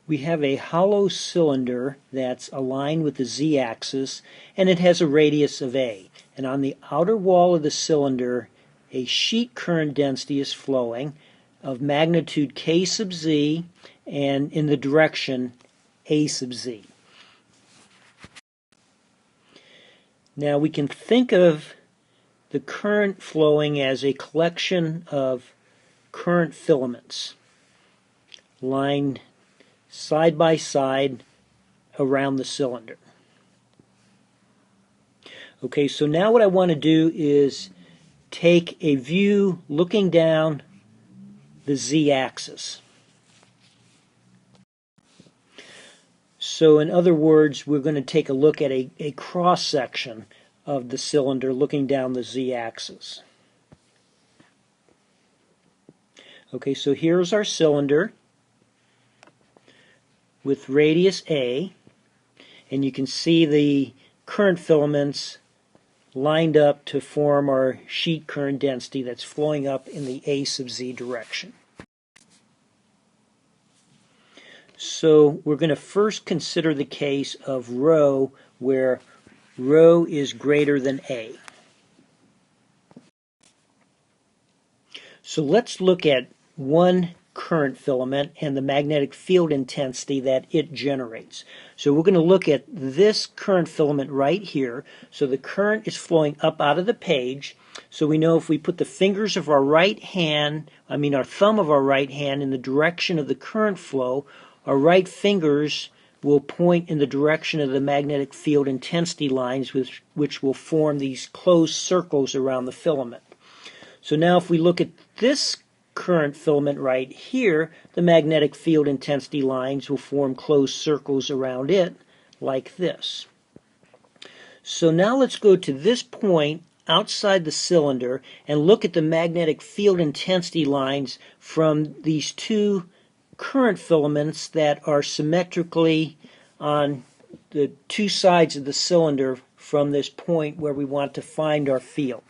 We have a hollow cylinder that's aligned with the z-axis, and it has a radius of a. And on the outer wall of the cylinder, a sheet current density is flowing of magnitude k sub z and in the direction a sub z. Now we can think of the current flowing as a collection of current filaments lined side by side around the cylinder. Okay, so now what I want to do is take a view looking down the z-axis. So in other words, we're going to take a look at a cross-section of the cylinder looking down the z-axis. Okay, so here's our cylinder with radius A, and you can see the current filaments lined up to form our sheet current density that's flowing up in the A sub z direction. So we're going to first consider the case of rho where rho is greater than A. So let's look at one current filament and the magnetic field intensity that it generates. So we're going to look at this current filament right here. So the current is flowing up out of the page. So we know if we put the fingers of our right hand, our thumb of our right hand in the direction of the current flow, our right fingers will point in the direction of the magnetic field intensity lines, which will form these closed circles around the filament. So now if we look at this current filament right here, the magnetic field intensity lines will form closed circles around it like this. So now let's go to this point outside the cylinder and look at the magnetic field intensity lines from these two current filaments that are symmetrically on the two sides of the cylinder from this point where we want to find our field.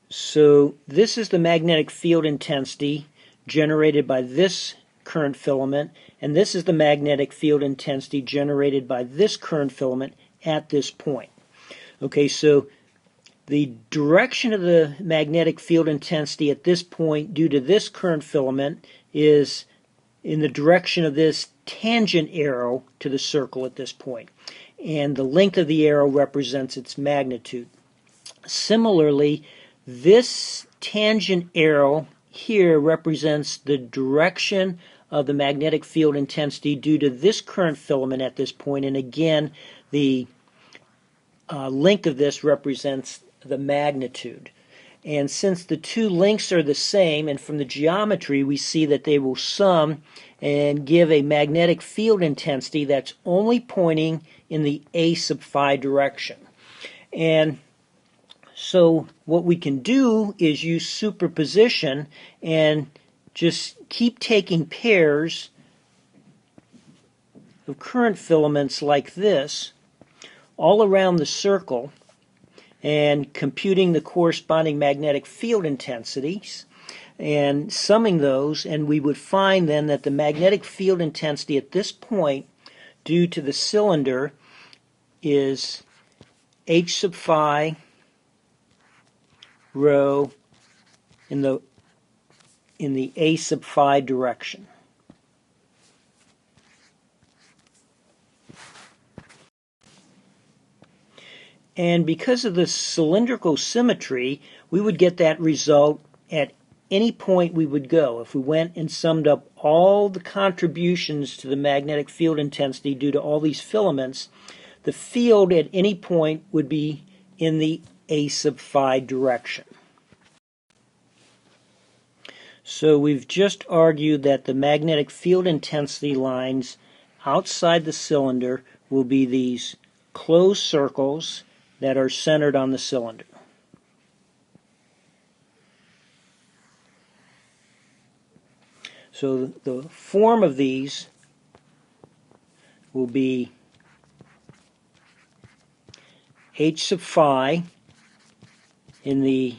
So this is the magnetic field intensity generated by this current filament, and this is the magnetic field intensity generated by this current filament at this point. Okay, so the direction of the magnetic field intensity at this point due to this current filament is in the direction of this tangent arrow to the circle at this point, and the length of the arrow represents its magnitude. Similarly, this tangent arrow here represents the direction of the magnetic field intensity due to this current filament at this point, and again the length of this represents the magnitude. And since the two lengths are the same, and from the geometry we see that they will sum and give a magnetic field intensity that's only pointing in the A sub phi direction. And so what we can do is use superposition and just keep taking pairs of current filaments like this all around the circle and computing the corresponding magnetic field intensities and summing those, and we would find then that the magnetic field intensity at this point due to the cylinder is h sub phi rho in the A sub phi direction. And because of the cylindrical symmetry, we would get that result at any point we would go. If we went and summed up all the contributions to the magnetic field intensity due to all these filaments, the field at any point would be in the A sub phi direction. So we've just argued that the magnetic field intensity lines outside the cylinder will be these closed circles that are centered on the cylinder. So the form of these will be h sub phi in the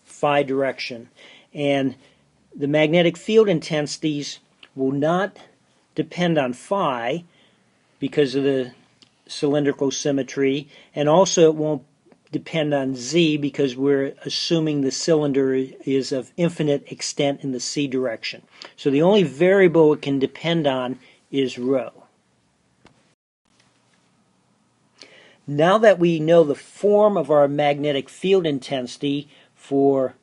phi direction, and the magnetic field intensities will not depend on phi because of the cylindrical symmetry, and also it won't depend on z because we're assuming the cylinder is of infinite extent in the c direction. So the only variable it can depend on is rho. Now that we know the form of our magnetic field intensity for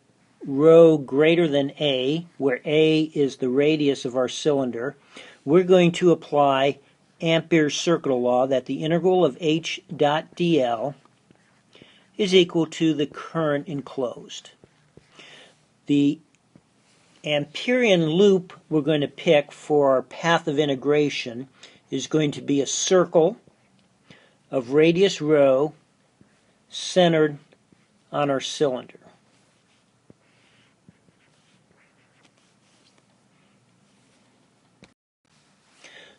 rho greater than a, where a is the radius of our cylinder, we're going to apply Ampere's circular law that the integral of h dot dl is equal to the current enclosed. The Amperian loop we're going to pick for our path of integration is going to be a circle of radius rho centered on our cylinder.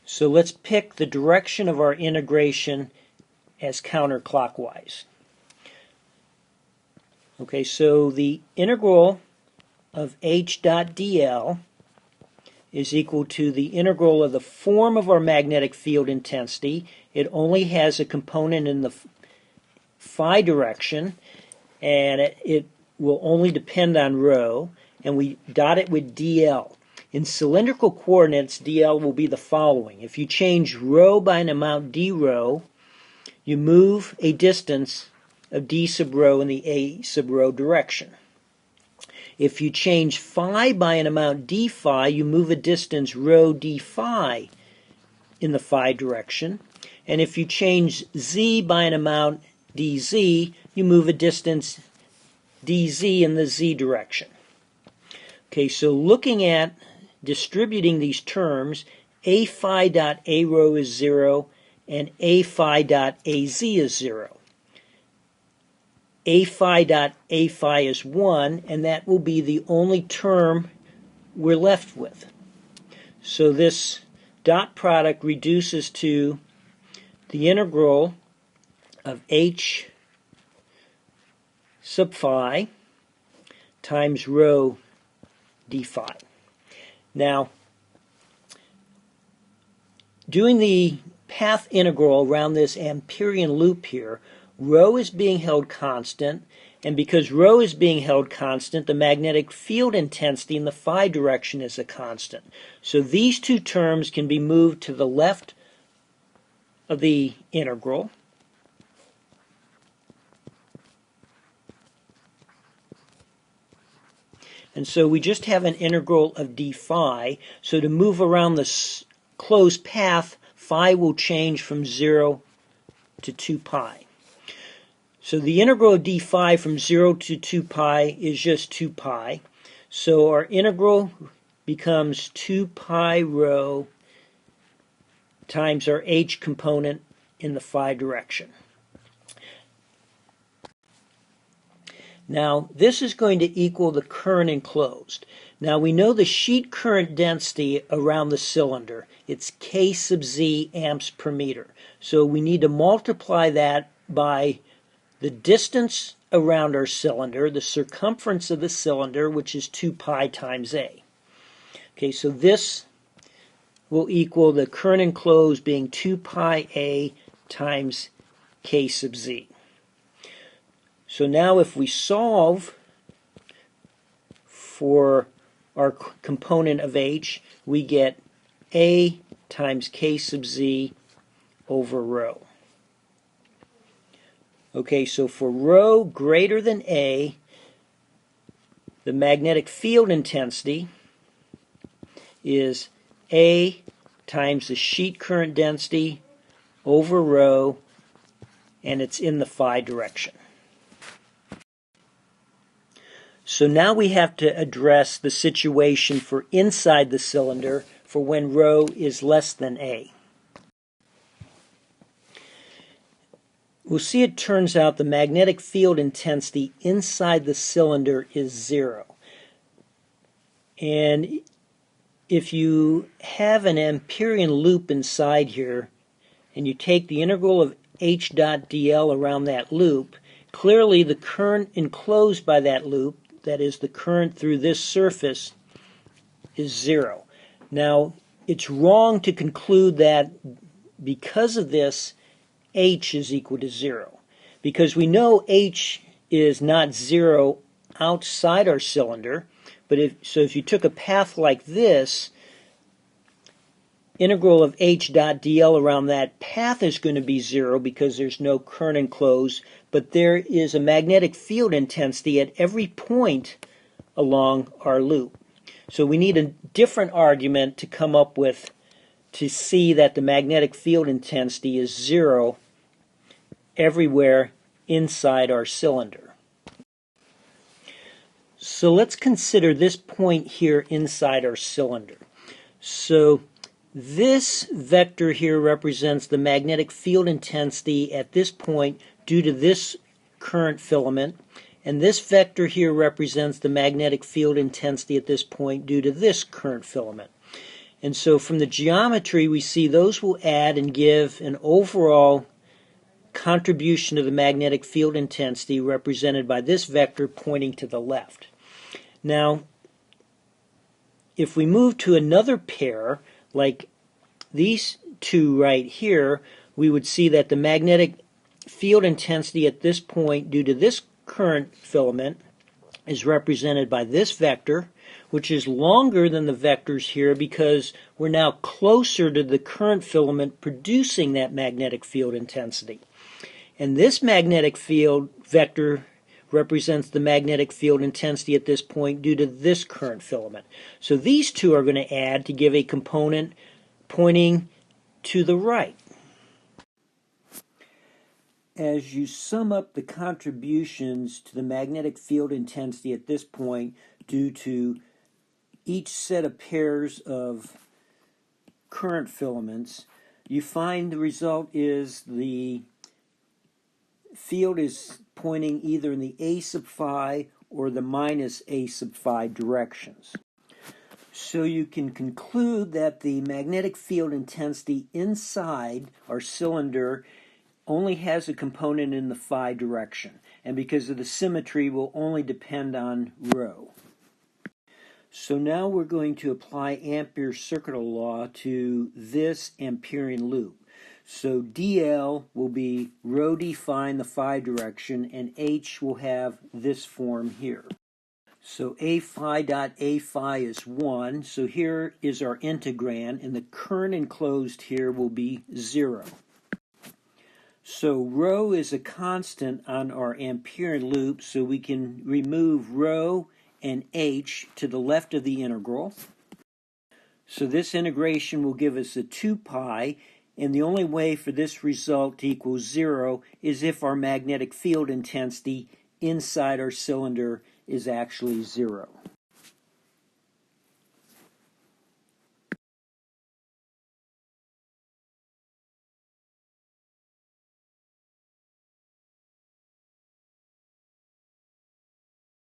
So let's pick the direction of our integration as counterclockwise. Okay, so the integral of h dot dl is equal to the integral of the form of our magnetic field intensity. It only has a component in the phi direction, and it will only depend on rho, and we dot it with dl. In cylindrical coordinates, dl will be the following. If you change rho by an amount d rho, you move a distance of d sub rho in the a sub rho direction. If you change phi by an amount d phi, you move a distance rho d phi in the phi direction. And if you change z by an amount dz, you move a distance dz in the z direction. Okay, so looking at distributing these terms, a phi dot a rho is 0 and a phi dot az is 0. A phi dot a phi is 1, and that will be the only term we're left with. So this dot product reduces to the integral of h sub phi times rho d phi. Now, doing the path integral around this Amperian loop here, rho is being held constant, and because rho is being held constant, the magnetic field intensity in the phi direction is a constant. So these two terms can be moved to the left of the integral. And so we just have an integral of d phi. So to move around the closed path, phi will change from 0 to 2 pi. So the integral of d phi from 0 to 2 pi is just 2 pi. So our integral becomes 2 pi rho times our h component in the phi direction. Now, this is going to equal the current enclosed. Now, we know the sheet current density around the cylinder. It's K sub Z amps per meter. So we need to multiply that by the distance around our cylinder, the circumference of the cylinder, which is 2 pi times A. Okay, so this will equal the current enclosed being 2 pi A times K sub Z. So now if we solve for our component of H, we get A times K sub Z over rho. Okay, so for rho greater than A, the magnetic field intensity is A times the sheet current density over rho, and it's in the phi direction. So now we have to address the situation for inside the cylinder for when rho is less than A. We'll see it turns out the magnetic field intensity inside the cylinder is 0. And if you have an Amperian loop inside here, and you take the integral of h dot dl around that loop, clearly the current enclosed by that loop, that is the current through this surface, is 0. Now, it's wrong to conclude that because of this, H is equal to 0. Because we know H is not 0 outside our cylinder, but if you took a path like this, integral of H dot dl around that path is going to be 0 because there's no current enclosed, but there is a magnetic field intensity at every point along our loop. So we need a different argument to come up with to see that the magnetic field intensity is 0 everywhere inside our cylinder. So let's consider this point here inside our cylinder. So this vector here represents the magnetic field intensity at this point due to this current filament, and this vector here represents the magnetic field intensity at this point due to this current filament. And so from the geometry we see those will add and give an overall contribution to the magnetic field intensity represented by this vector pointing to the left. Now, if we move to another pair, like these two right here, we would see that the magnetic field intensity at this point due to this current filament is represented by this vector, which is longer than the vectors here because we're now closer to the current filament producing that magnetic field intensity. And this magnetic field vector represents the magnetic field intensity at this point due to this current filament. So these two are going to add to give a component pointing to the right. As you sum up the contributions to the magnetic field intensity at this point due to each set of pairs of current filaments, you find the result is the field is pointing either in the A sub phi or the minus A sub phi directions. So you can conclude that the magnetic field intensity inside our cylinder only has a component in the phi direction, and because of the symmetry will only depend on rho. So now we're going to apply Ampere's circuital law to this Amperian loop. So dl will be rho d phi in the phi direction, and h will have this form here. So a phi dot a phi is 1, so here is our integrand, and the current enclosed here will be 0. So rho is a constant on our Amperian loop, so we can remove rho and h to the left of the integral. So this integration will give us a 2 pi, and the only way for this result to equal 0 is if our magnetic field intensity inside our cylinder is actually 0.